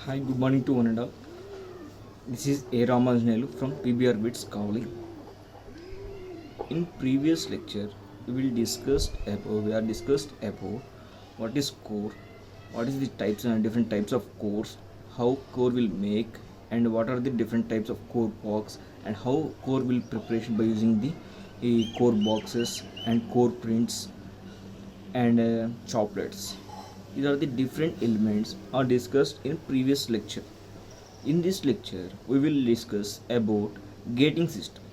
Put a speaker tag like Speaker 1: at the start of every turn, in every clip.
Speaker 1: Hi, good morning to one and all. This is A. Ramanjnelu from PBR Bits Kavali. In previous lecture, we are discussed about what is core, what is the types and different types of cores, how core will make, and what are the different types of core box, and how core will preparation by using the core boxes and core prints and choplets. These are the different elements are discussed in previous lecture. In this lecture, we will discuss about gating system.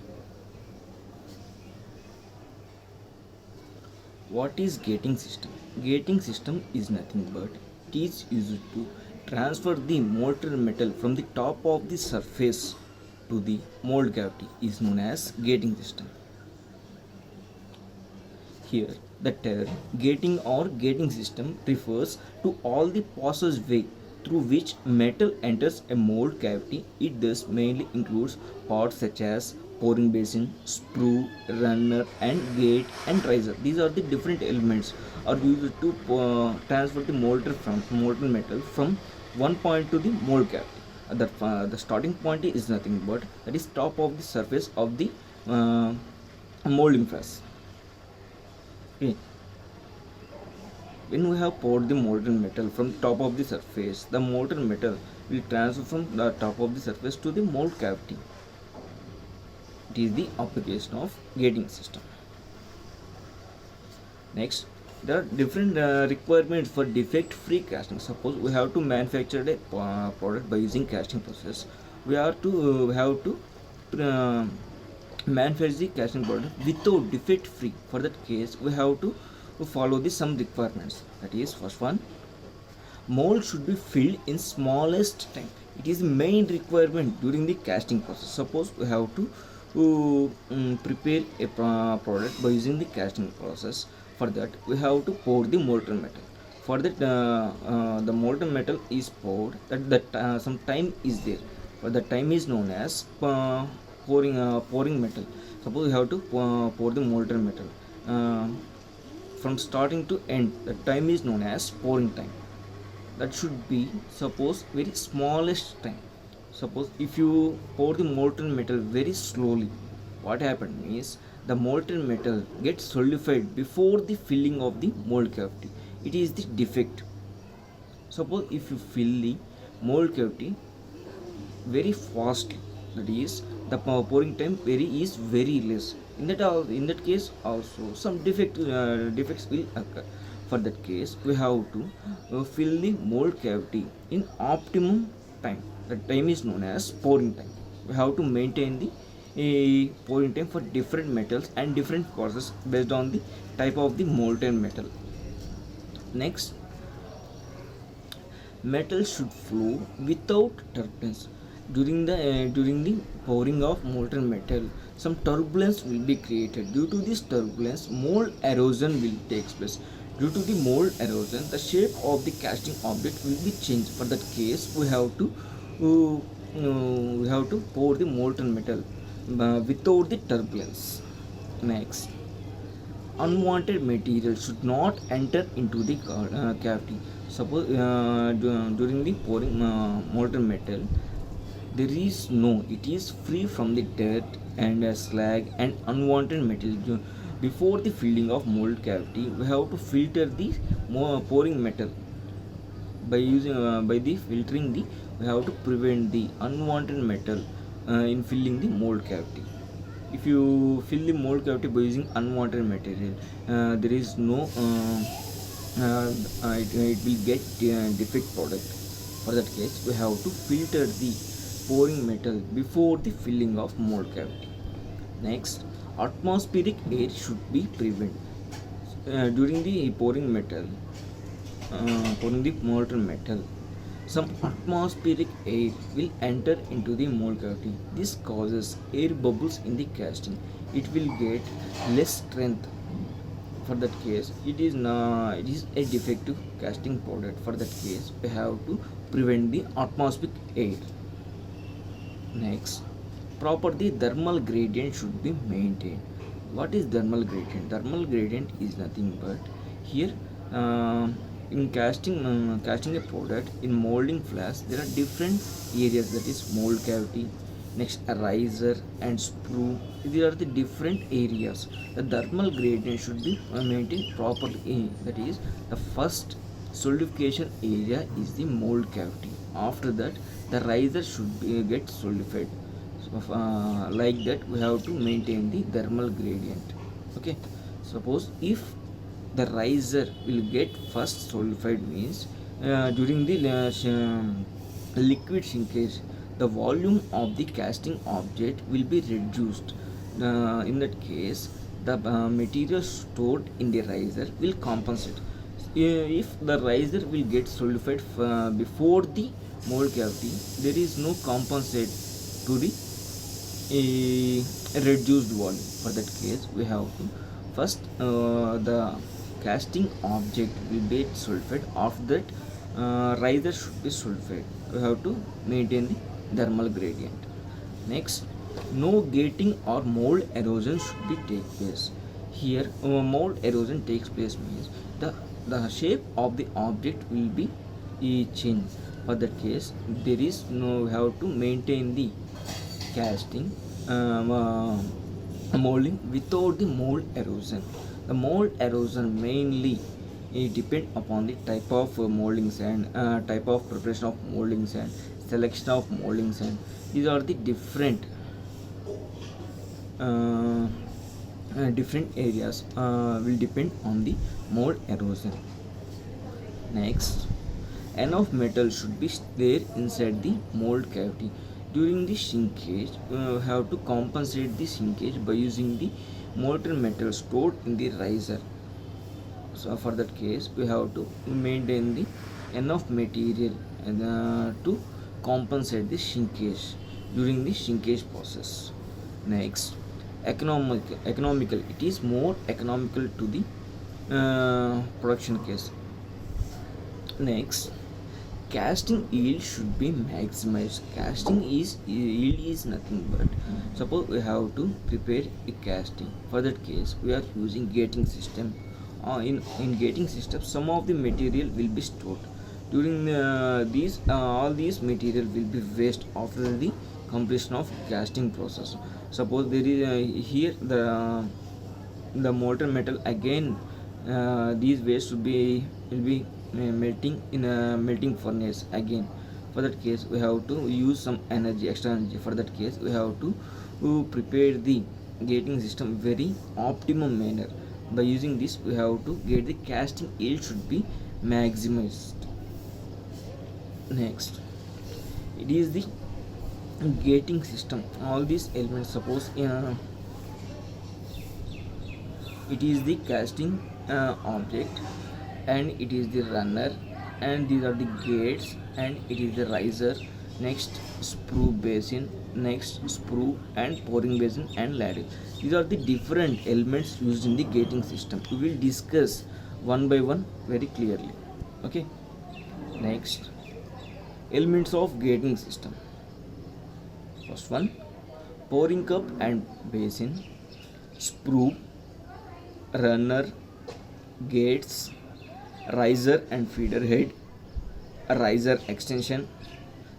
Speaker 1: What is gating system? Gating system is nothing but it is used to transfer the molten metal from the top of the surface to the mold cavity is known as gating system. Here, the term gating or gating system refers to all the passageway through which metal enters a mold cavity. It thus mainly includes parts such as pouring basin, sprue, runner, and gate and riser. These are the different elements are used to transfer the molten metal from one point to the mold cavity. The starting point is nothing but that is top of the surface of the molding press. Okay. When we have poured the molten metal from the top of the surface, the molten metal will transfer from the top of the surface to the mold cavity. It is the application of gating system. Next, there are different requirements for defect-free casting. Suppose we have to manufacture a product by using casting process. We have to manufacture the casting product without defect-free. For that case, we have to follow the some requirements. That is, first one, mold should be filled in smallest time. It is the main requirement during the casting process. Suppose we have to prepare a product by using the casting process. For that, we have to pour the molten metal. For that, the molten metal is poured. That some time is there. For the time is known as pouring metal. Suppose we have to pour the molten metal. From starting to end, the time is known as pouring time. That should be suppose very smallest time. Suppose if you pour the molten metal very slowly, what happened is the molten metal gets solidified before the filling of the mold cavity. It is the defect. Suppose if you fill the mold cavity very fastly, that is the pouring time is very less. In that case also some defects will occur. For that case, we have to fill the mold cavity in optimum time. The time is known as pouring time. We have to maintain the pouring time for different metals and different processes based on the type of the molten metal. Next, metal should flow without turbulence. During the pouring of molten metal, some turbulence will be created. Due to this turbulence, mold erosion will take place. Due to the mold erosion, the shape of the casting object will be changed. For that case, we have to pour the molten metal without the turbulence. Next, unwanted material should not enter into the cavity. Suppose during the pouring molten metal, there is no, it is free from the dirt and slag and unwanted material. Before the filling of mold cavity, we have to filter the pouring metal by the filtering the we have to prevent the unwanted metal in filling the mold cavity. If you fill the mold cavity by using unwanted material, there is no it will get defect product. For that case, we have to filter the pouring metal before the filling of mold cavity. Next, atmospheric air should be prevented during the pouring the molten metal. Some atmospheric air will enter into the mold cavity. This causes air bubbles in the casting. It will get less strength. For that case, it is a defective casting product. For that case, we have to prevent the atmospheric air. Next, properly thermal gradient should be maintained. What is thermal gradient? Thermal gradient is nothing but here In casting a product in molding flask, there are different areas, that is mold cavity, next a riser and sprue. These are the different areas. The thermal gradient should be maintained properly. That is, the first solidification area is the mold cavity. After that, the riser should get solidified. So, like that we have to maintain the thermal gradient. Okay, suppose if the riser will get first solidified means during the liquid shrinkage, the volume of the casting object will be reduced. In that case, the material stored in the riser will compensate. If the riser will get solidified before the mold cavity, there is no compensate to the reduced volume. For that case, we have to first the casting object will be sulfide. After that, riser should be sulfide. We have to maintain the thermal gradient. Next, no gating or mold erosion should be take place. Here, mold erosion takes place means the shape of the object will be changed. For that case, there is no, we have to maintain the casting molding without the mold erosion. The mold erosion mainly depend upon the type of molding sand, type of preparation of molding sand, selection of molding sand. These are the uh, different areas will depend on the mold erosion. Next, enough metal should be there inside the mold cavity. During the shrinkage, we have to compensate the shrinkage by using the molten metal stored in the riser. So for that case, we have to maintain the enough material to compensate the shrinkage during the shrinkage process. Next, economical. It is more economical to the production case. Next, casting yield should be maximized. Casting yield is nothing but, suppose we have to prepare a casting. For that case, we are using gating system. In gating system, some of the material will be stored. During these all these material will be waste after the completion of casting process. Suppose there is here the molten metal again, these waste will be melting in a melting furnace again. For that case, we have to use some energy, extra energy. For that case, we have to prepare the gating system very optimum manner. By using this, we have to get the casting yield should be maximized. Next, it is the gating system. All these elements, suppose it is the casting object, and it is the runner, and these are the gates, and it is the riser. Next, sprue basin, next sprue and pouring basin and ladle. These are the different elements used in the gating system. We will discuss one by one very clearly. Okay. Next, elements of gating system. First one, pouring cup and basin, sprue, runner, gates, riser and feeder head, a riser extension.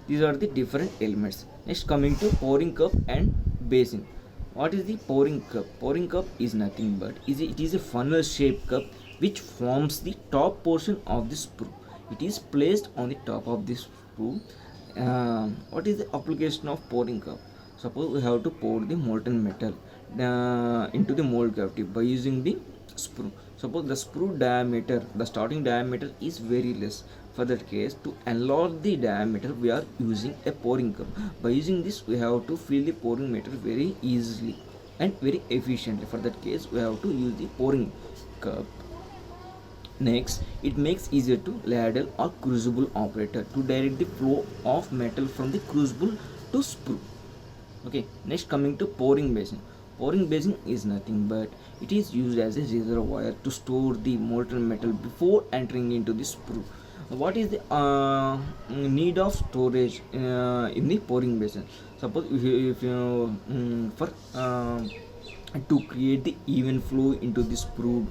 Speaker 1: These are the different elements. Next, coming to pouring cup and basin. What is the pouring cup? Pouring cup is nothing but it is a funnel shaped cup which forms the top portion of the sprue. It is placed on the top of this sprue. What is the application of pouring cup? Suppose we have to pour the molten metal into the mold cavity by using the sprue. Suppose the sprue diameter, the starting diameter is very less. For that case, to enlarge the diameter, we are using a pouring cup. By using this, we have to fill the pouring meter very easily and very efficiently. For that case, we have to use the pouring cup. Next, it makes easier to ladle or crucible operator to direct the flow of metal from the crucible to sprue. Okay. Next, coming to pouring basin. Pouring basin is nothing but it is used as a reservoir to store the molten metal before entering into the sprue. What is the need of storage in the pouring basin? Suppose if you for to create the even flow into the sprue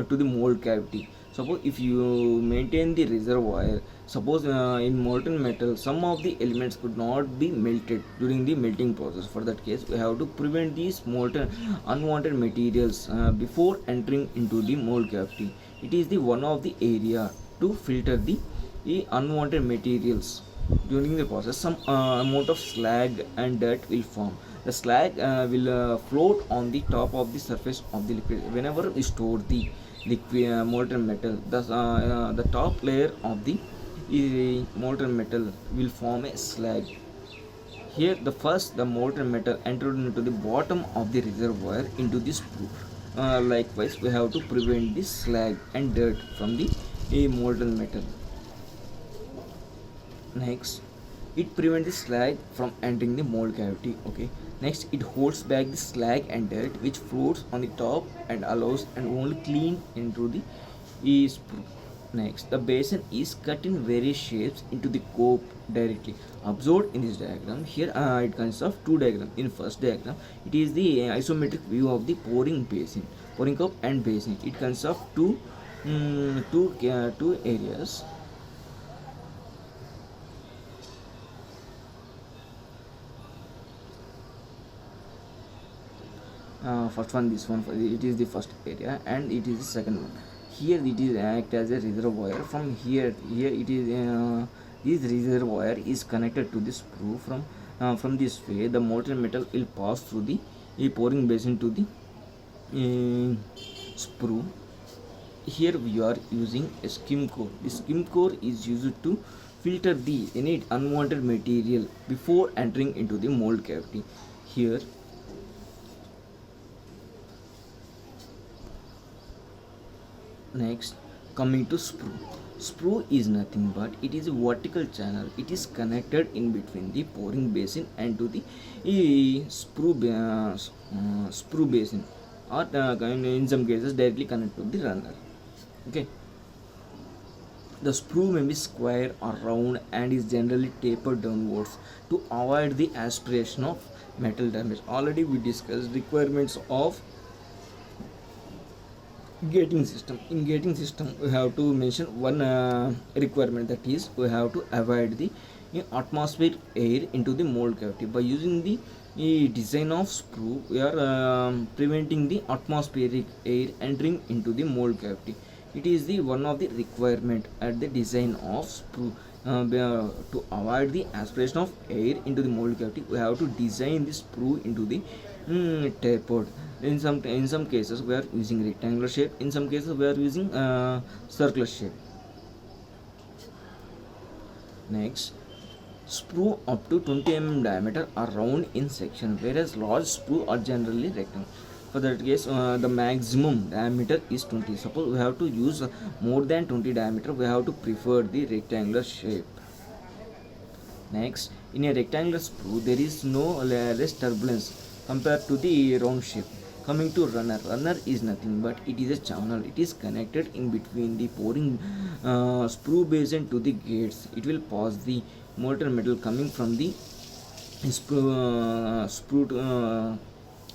Speaker 1: to the mold cavity. Suppose if you maintain the reservoir, suppose in molten metal some of the elements could not be melted during the melting process. For that case, we have to prevent these molten unwanted materials before entering into the mold cavity. It is the one of the area to filter the unwanted materials. During the process, some amount of slag and dirt will form. The slag will float on the top of the surface of the liquid. Whenever we store the liquid molten metal, the top layer of the molten metal will form a slag. Here, the molten metal entered into the bottom of the reservoir into this sprue. Likewise, we have to prevent the slag and dirt from the molten metal. Next, it prevents the slag from entering the mold cavity. Okay. Next, it holds back the slag and dirt which floats on the top and allows and only clean into the sprue. Next, the basin is cut in various shapes into the cope directly. Observed in this diagram, here it consists of two diagrams. In first diagram, it is the isometric view of the pouring cup and basin. It consists of two areas. First one, this one, it is the first area, and it is the second one. Here it is act as a reservoir. From here it is this reservoir is connected to the sprue. From this way, the molten metal will pass through the pouring basin to the sprue. Here we are using a skim core. The skim core is used to filter the any unwanted material before entering into the mold cavity. Here, next, coming to sprue. Sprue is nothing but it is a vertical channel. It is connected in between the pouring basin and to the sprue basin, or in some cases directly connected to the runner. Okay. The sprue may be square or round and is generally tapered downwards to avoid the aspiration of metal damage. Already we discussed requirements of gating system. In gating system, we have to mention one requirement, that is we have to avoid the atmospheric air into the mold cavity. By using the design of sprue, we are preventing the atmospheric air entering into the mold cavity. It is the one of the requirement at the design of sprue. To avoid the aspiration of air into the mold cavity, we have to design the sprue into the tapered. In some cases we are using rectangular shape. In some cases we are using circular shape. Next, sprue up to 20 mm diameter are round in section, whereas large sprue are generally rectangular. For that case, the maximum diameter is 20. Suppose we have to use more than 20 diameter, we have to prefer the rectangular shape. Next, in a rectangular sprue, there is no less turbulence compared to the round shape. Coming to runner, is nothing but it is a channel. It is connected in between the pouring sprue basin to the gates. It will pass the molten metal coming from the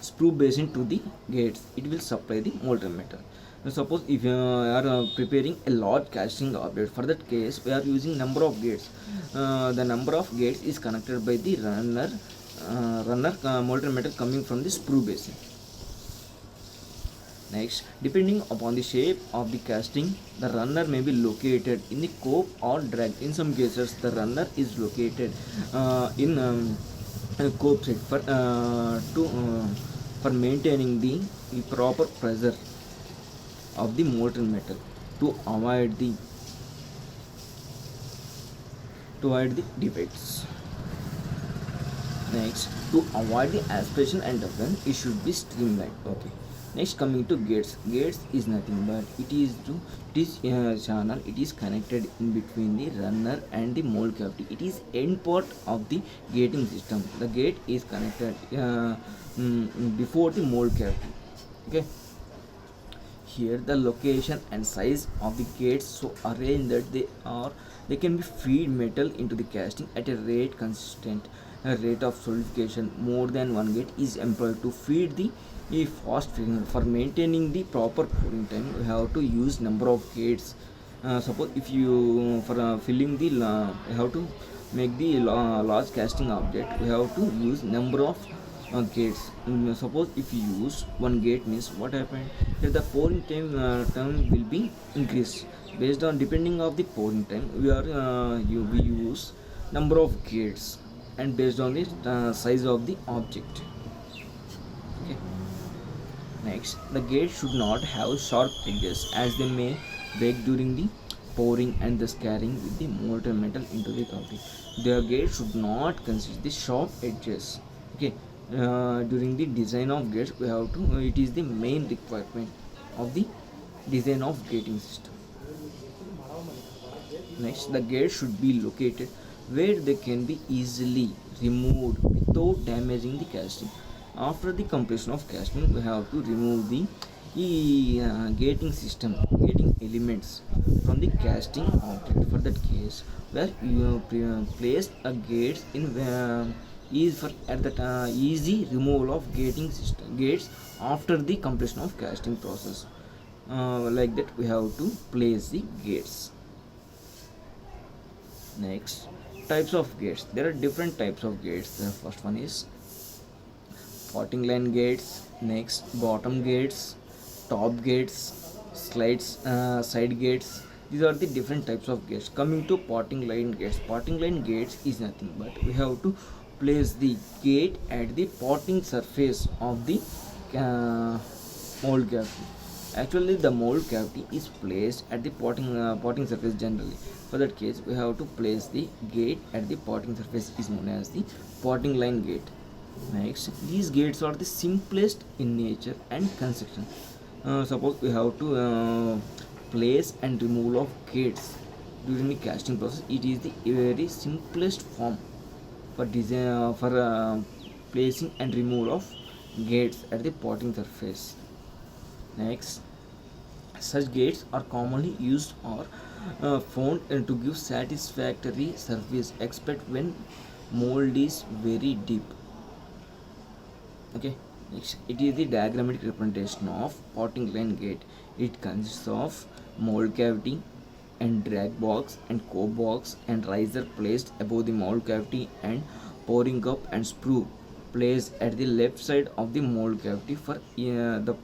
Speaker 1: sprue basin to the gates. It will supply the molten metal. Now, suppose if you are preparing a large casting object, for that case we are using number of gates. The number of gates is connected by the runner molten metal coming from the sprue basin. Next, depending upon the shape of the casting, the runner may be located in the cope or drag. In some cases, the runner is located in a cope set for maintaining the proper pressure of the molten metal to avoid the defects. Next, to avoid the aspiration and turbulence, it should be streamlined. Okay. Next, coming to gates. Gates is nothing but it is a channel. It is connected in between the runner and the mold cavity. It is end part of the gating system. The gate is connected before the mold cavity. Okay. Here the location and size of the gates so arranged that they can be feed metal into the casting at a rate consistent a rate of solidification more than one gate is employed to feed the fast filling. For maintaining the proper cooling time, we have to use number of gates. Suppose if you for filling the you have to make the large casting object, we have to use number of gates. Suppose if you use one gate, means what happened here, the pouring time will be increased based on depending of the pouring time. We use number of gates and based on the size of the object. Okay. Next, the gate should not have sharp edges as they may break during the pouring and thus carrying with the molten metal into the cavity. The gate should not consist the sharp edges. Okay. During the design of gates, we have to. It is the main requirement of the design of gating system. Next, the gate should be located where they can be easily removed without damaging the casting. After the completion of casting, we have to remove the gating system, gating elements from the casting object. For that case, where you place a gates in is for at the easy removal of gating system gates after the completion of casting process. Like that, we have to place the gates. Next, types of gates. There are different types of gates. The first one is potting line gates. Next, bottom gates, top gates, side gates. These are the different types of gates. Coming to potting line gates. Potting line gates is nothing but we have to place the gate at the potting surface of the mold cavity. Actually, the mold cavity is placed at the potting surface generally. For that case, we have to place the gate at the potting surface is known as the potting line gate. Next, these gates are the simplest in nature and construction. Suppose we have to place and removal of gates during the casting process. It is the very simplest form for design for placing and removal of gates at the potting surface. Next, such gates are commonly used or found to give satisfactory service except when mold is very deep. Okay. Next, it is the diagrammatic representation of potting line gate. It consists of mold cavity and drag box and cope box and riser placed above the mold cavity and pouring cup and sprue placed at the left side of the mold cavity. For the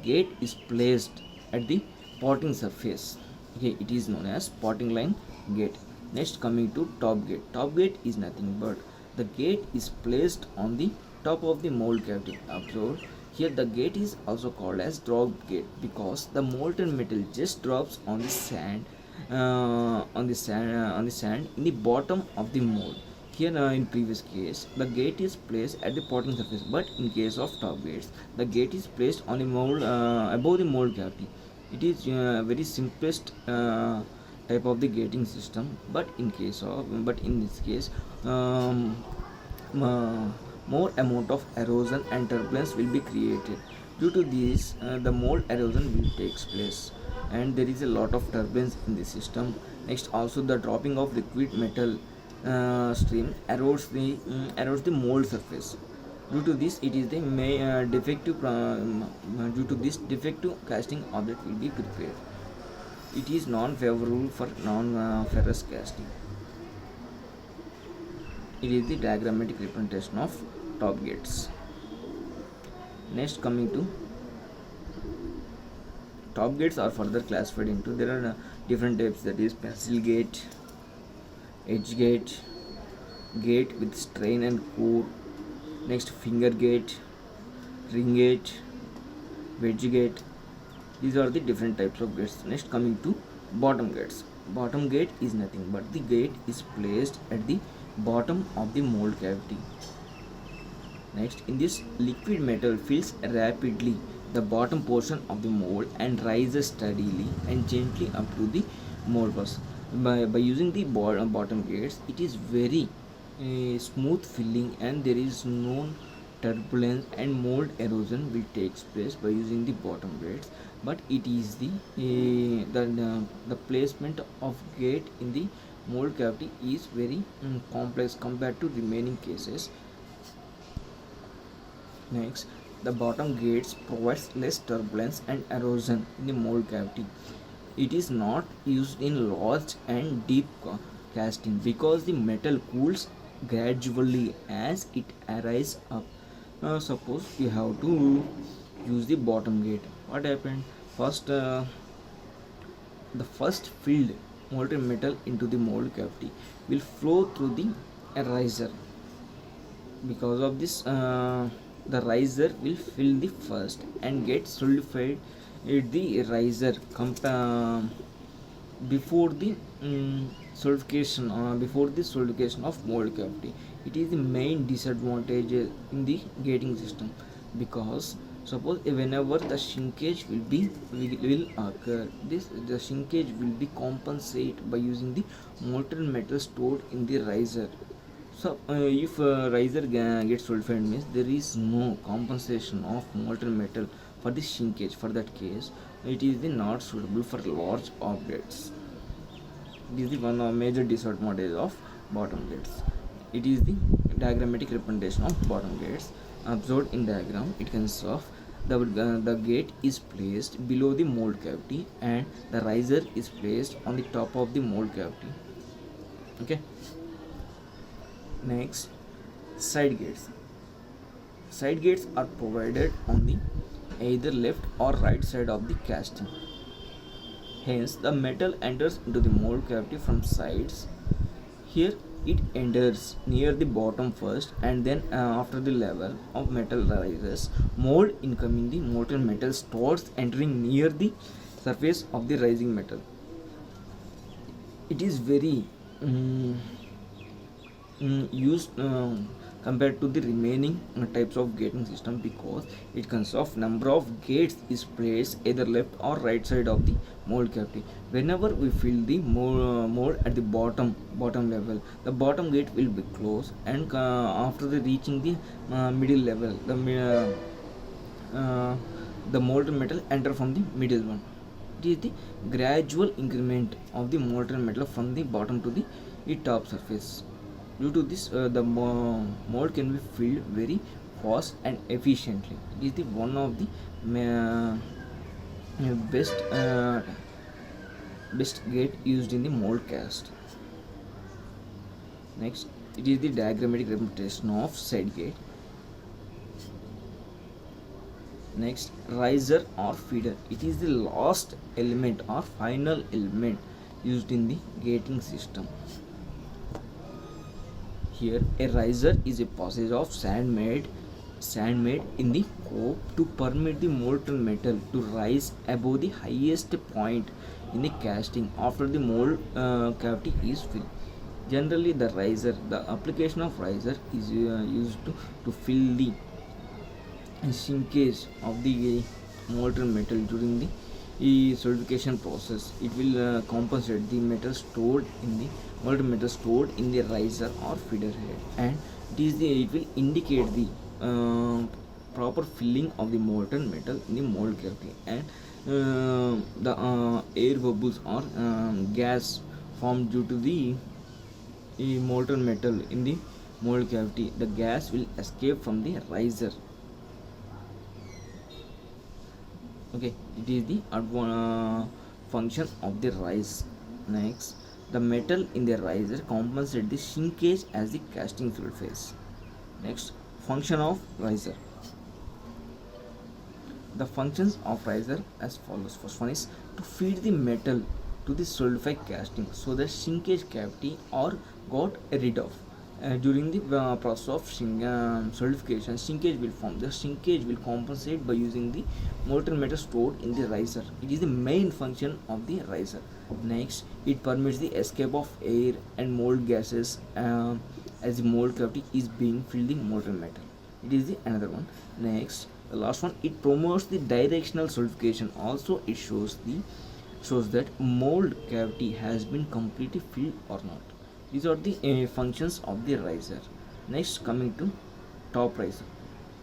Speaker 1: gate is placed at the potting surface. Okay, it is known as potting line gate. Next, coming to top gate. Top gate is nothing but the gate is placed on the top of the mold cavity. Observe here the gate is also called as drop gate because the molten metal just drops on the sand on the sand in the bottom of the mold. Here in previous case the gate is placed at the potting surface, but in case of top gates the gate is placed on the mold above the mold cavity. It is very simplest type of the gating system, but in this case more amount of erosion and turbulence will be created. Due to this, the mold erosion will takes place, and there is a lot of turbulence in the system. Next, also the dropping of liquid metal stream erodes the mold surface. Due to this, it is the due to this defective casting object will be prepared. It is non-favorable for non-ferrous casting. It is the diagrammatic representation of top gates. Next, coming to top gates are further classified into there are different types, that is pencil gate, edge gate, gate with strain and core. Next, finger gate, ring gate, wedge gate. These are the different types of gates. Next, coming to bottom gates. Bottom gate is nothing but the gate is placed at the bottom of the mold cavity. Next, in this liquid metal fills rapidly the bottom portion of the mold and rises steadily and gently up to the mold bus. By using the bottom gates, it is very smooth filling and there is no turbulence and mold erosion will takes place by using the bottom gates. But it is the placement of gate in the mold cavity is very complex compared to remaining cases. Next, the bottom gates provides less turbulence and erosion in the mold cavity. It is not used in large and deep casting because the metal cools gradually as it arises up. Suppose you have to use the bottom gate. What happened? First, the first filled molten metal into the mold cavity will flow through the riser. Because of this, the riser will fill the first and get solidified at the riser before the solidification of mold cavity. It is the main disadvantage in the gating system, because suppose whenever the shrinkage will occur, the shrinkage will be compensated by using the molten metal stored in the riser. So if riser gets solidified, means there is no compensation of molten metal for the shrinkage. For that case, it is the not suitable for large objects. This is the one major disadvantage of bottom gates. It is the diagrammatic representation of bottom gates. Observed in diagram, it consists of the gate is placed below the mold cavity and the riser is placed on the top of the mold cavity. Okay. Next, side gates. Side gates are provided on the either left or right side of the casting. Hence, the metal enters into the mold cavity from sides. Here, it enters near the bottom first, and then after the level of metal rises, mold incoming the molten metal starts entering near the surface of the rising metal. It is very used compared to the remaining types of gating system, because it consists of number of gates is placed either left or right side of the mold cavity. Whenever we fill the mold at the bottom level, the bottom gate will be closed, and after the reaching the middle level, the molten metal enter from the middle one. It is the gradual increment of the molten metal from the bottom to the top surface. Due to this, the mold can be filled very fast and efficiently. It is the one of the best gate used in the mold cast. Next, it is the diagrammatic representation of side gate. Next, riser or feeder. It is the last element or final element used in the gating system. Here, a riser is a passage of sand made in the core to permit the molten metal to rise above the highest point in the casting after the mold cavity is filled. Generally, the application of riser is used to fill the shrinkage of the molten metal during the solidification process. It will compensate the metal stored in the molten metal stored in the riser or feeder head, and it will indicate the proper filling of the molten metal in the mold cavity, and the air bubbles or gas formed due to the molten metal in the mold cavity. The gas will escape from the riser. Okay, it is the function of the rise. Next, the metal in the riser compensates the shrinkage as the casting surface. Next, function of riser. The functions of riser as follows. First one is to feed the metal to the solidified casting so that shrinkage cavity are got rid of. During the process of solidification, shrinkage will form. The shrinkage will compensate by using the molten metal stored in the riser. It is the main function of the riser. Next, it permits the escape of air and mold gases as the mold cavity is being filled with molten metal. It is the another one. Next, the last one, it promotes the directional solidification. Also, it shows that mold cavity has been completely filled or not. These are the functions of the riser. Next, coming to top riser.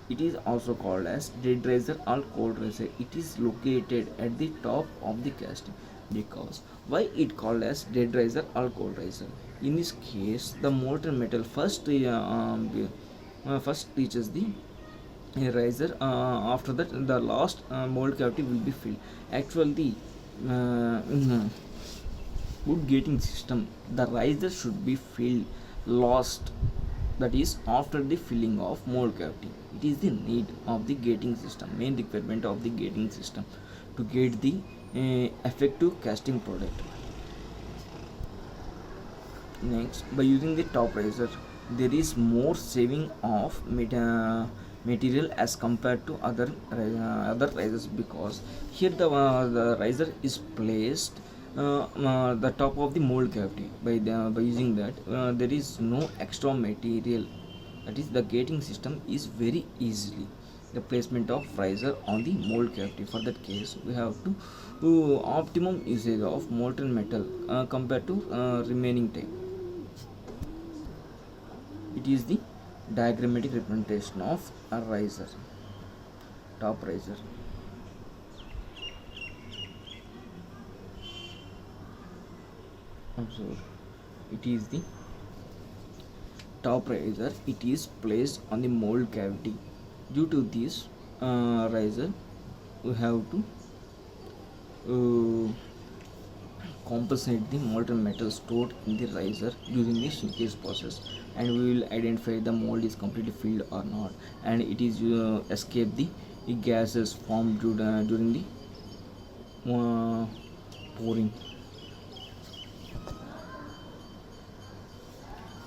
Speaker 1: It is also called as dead riser or cold riser. It is located at the top of the casting. Because why it called as dead riser or cold riser? In this case, the molten metal first reaches the riser. After that, the last mold cavity will be filled. Actually, in good gating system, the riser should be filled last, that is after the filling of mold cavity. It is the need of the gating system, main requirement of the gating system to get the effective casting product. Next, by using the top riser, there is more saving of material as compared to other risers, because here the riser is placed the top of the mold cavity. By using that, there is no extra material, that is the gating system is very easily the placement of riser on the mold cavity. For that case, we have to optimum usage of molten metal compared to remaining type. It is the diagrammatic representation of a riser, top riser. Observe, it is the top riser, it is placed on the mold cavity. Due to this riser, we have to compensate the molten metal stored in the riser using the shrinkage process, and we will identify the mold is completely filled or not, and it is escape the gases formed during the pouring.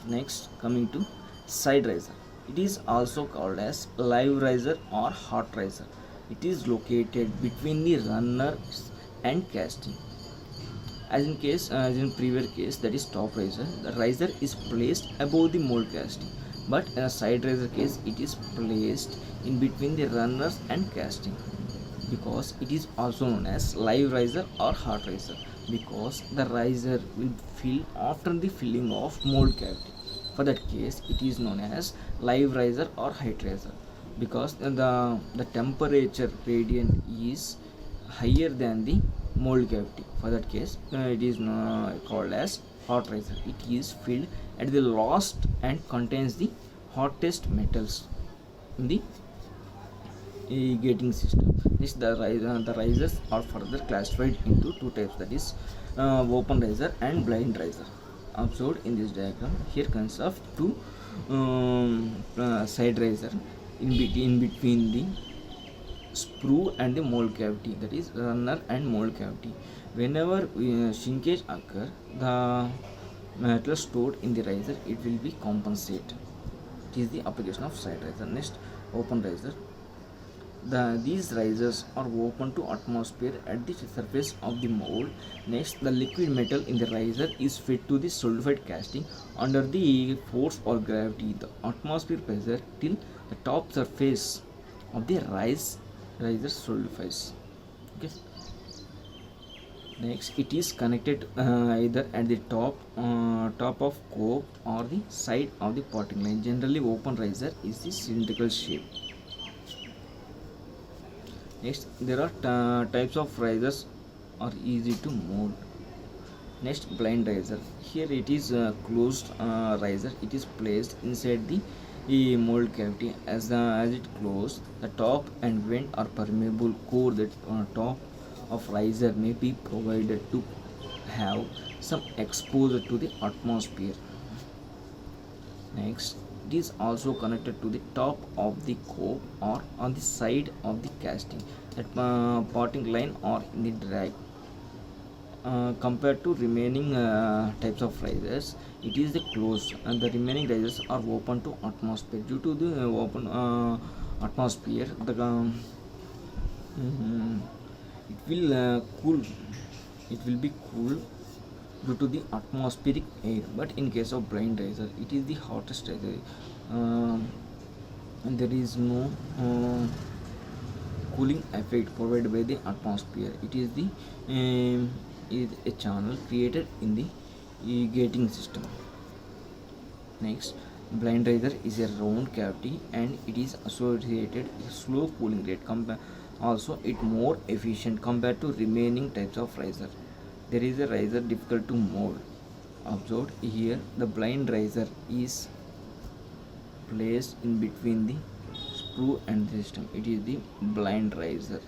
Speaker 1: Next, coming to side riser, it is also called as live riser or hot riser. It is located between the runner and casting. As in previous case, that is top riser, the riser is placed above the mold casting, but in a side riser case, it is placed in between the runners and casting. Because it is also known as live riser or hot riser, because the riser will fill after the filling of mold cavity. For that case, it is known as live riser or hot riser, because the temperature gradient is higher than the mold cavity. For that case, it is called as hot riser. It is filled at the last and contains the hottest metals in the gating system. This the risers are further classified into two types, that is open riser and blind riser. Observed in this diagram, here consists of two side riser in between the sprue and the mold cavity, that is runner and mold cavity. Whenever shrinkage occur, the metal stored in the riser, it will be compensated. It is the application of side riser. Next, open riser. These risers are open to atmosphere at the surface of the mold. Next, the liquid metal in the riser is fed to the solidified casting under the force or gravity, the atmosphere pressure, till the top surface of the riser solidifies. Okay. Next, it is connected either at the top of cope or the side of the potting line. Generally, open riser is the cylindrical shape. Next, there are types of risers are easy to mold. Next, blind riser. Here it is closed riser. It is placed inside the mold cavity. As it closed, the top and vent are permeable core. That top of riser may be provided to have some exposure to the atmosphere. Next, it is also connected to the top of the cope or on the side of the casting, at potting line or in the drag. Compared to remaining types of risers, it is the closed, and the remaining risers are open to atmosphere. Due to the open atmosphere, it will cool. It will be cool due to the atmospheric air. But in case of blind riser, it is the hottest riser, and there is no cooling effect provided by the atmosphere. It is the is a channel created in the gating system. Next, blind riser is a round cavity and it is associated with slow cooling rate. Also, it more efficient compared to remaining types of riser. There is a riser difficult to mold. Observed here, the blind riser is placed in between the screw and the system. It is the blind riser.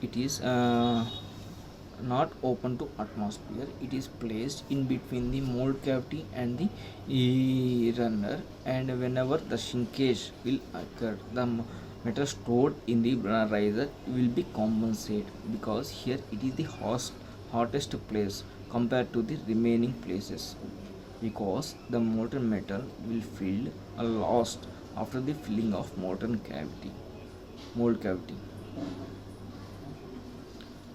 Speaker 1: It is not open to atmosphere. It is placed in between the mold cavity and the runner, and whenever the shrinkage will occur, the metal stored in the riser will be compensated, because here it is the hottest place compared to the remaining places, because the molten metal will fill or lost after the filling of mold cavity.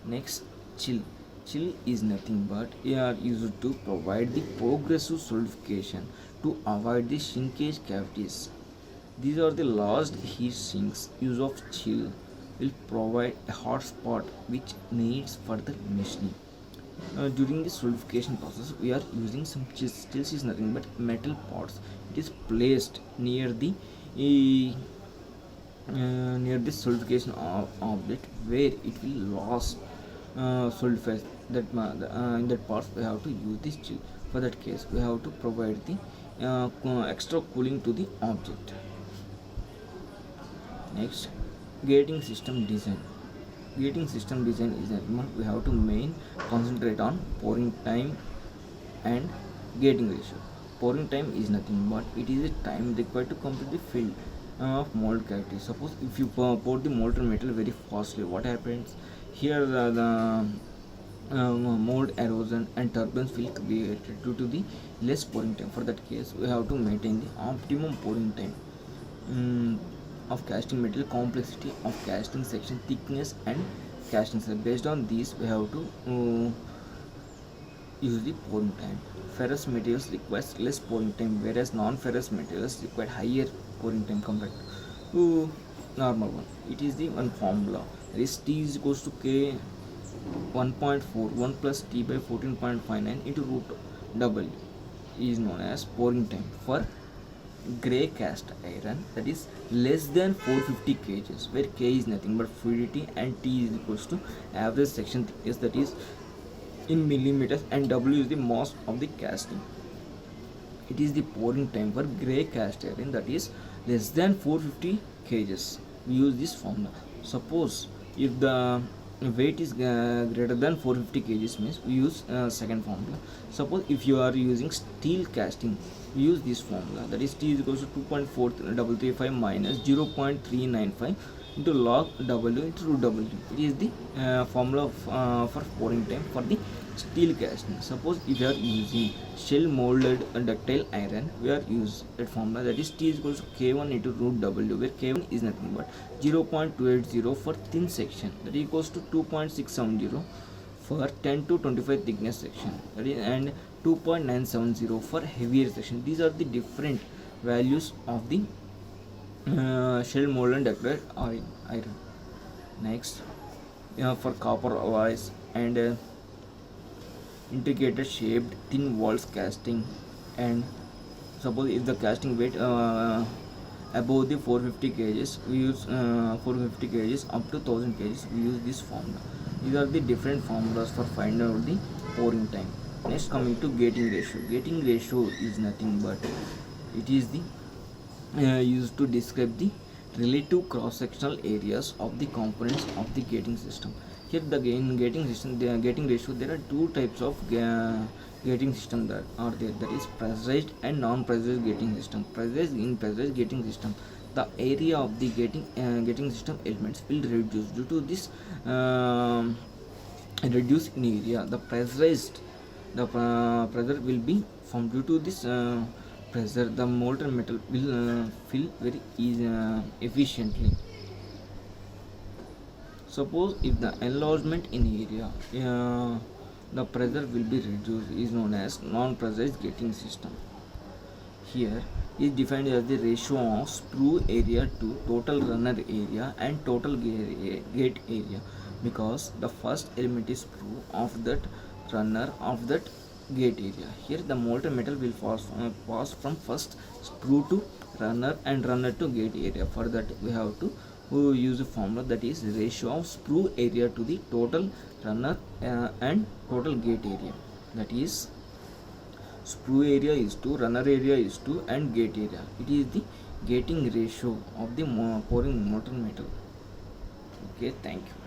Speaker 1: Next, chill. Chill is nothing but air used to provide the progressive solidification to avoid the shrinkage cavities. These are the last heat sinks. Use of chill will provide a hot spot which needs further machining. During the solidification process, we are using some chills. Chills is nothing but metal pots. It is placed uh, near this solidification object, where it will last solidify in that part. We have to use this chill. For that case, we have to provide the extra cooling to the object. Next, gating system design. Gating system design is that we have to main concentrate on pouring time and gating ratio. Pouring time is nothing but it is the time required to complete the fill of mold cavity. Suppose if you pour the molten metal very fastly, what happens here? The mold erosion and turbulence will created due to the less pouring time. For that case, we have to maintain the optimum pouring time of casting material, complexity of casting section, thickness and casting size. Based on these, we have to use the pouring time. Ferrous materials requires less pouring time, whereas non-ferrous materials require higher pouring time compared to normal one. It is the one formula. That is T is equals to K 1.41 plus T by 14.59 into root W is known as pouring time for grey cast iron, that is less than 450 kgs, where K is nothing but fluidity and T is equals to average section thickness, that is in millimeters, and W is the mass of the casting. It is the pouring time for grey cast iron, that is less than 450 kgs. We use this formula. Suppose if the weight is greater than 450 kgs, means we use second formula. Suppose if you are using steel casting, we use this formula, that is T is equals to 2.4335 minus 0.395 into log W into root W. It is the formula for pouring time for the steel casting. Suppose if you are using shell molded ductile iron, we are use that formula, that is T is equals to K1 into root W, where K1 is nothing but 0.280 for thin section, that equals to 2.670 for 10 to 25 thickness section, that is, and 2.970 for heavier section. These are the different values of the shell molded ductile iron. Next, for copper alloys and integrated shaped thin walls casting, and suppose if the casting weight above the 450 kgs, we use 450 kgs up to 1000 kgs, we use this formula. These are the different formulas for finding out the pouring time. Next, coming to gating ratio. Gating ratio is nothing but it is the used to describe the relative cross-sectional areas of the components of the gating system. Here the gating system, the gating ratio, there are two types of gating system that are there, that is pressurized and non-pressurized gating system. Pressurized gating system, the area of the gating system elements will reduce due to this reduce in area. The pressurized, the pressure will be formed due to this pressure. The molten metal will fill very efficiently. Suppose if the enlargement in area, the pressure will be reduced, is known as non-pressurized gating system. Here is defined as the ratio of sprue area to total runner area and total gate area, because the first element is sprue of that runner of that gate area. Here the molten metal will pass from first sprue to runner and runner to gate area. For that we have to we use a formula that is ratio of sprue area to the total runner and total gate area. That is sprue area is to runner area is to and gate area. It is the gating ratio of the pouring molten metal. Okay, thank you.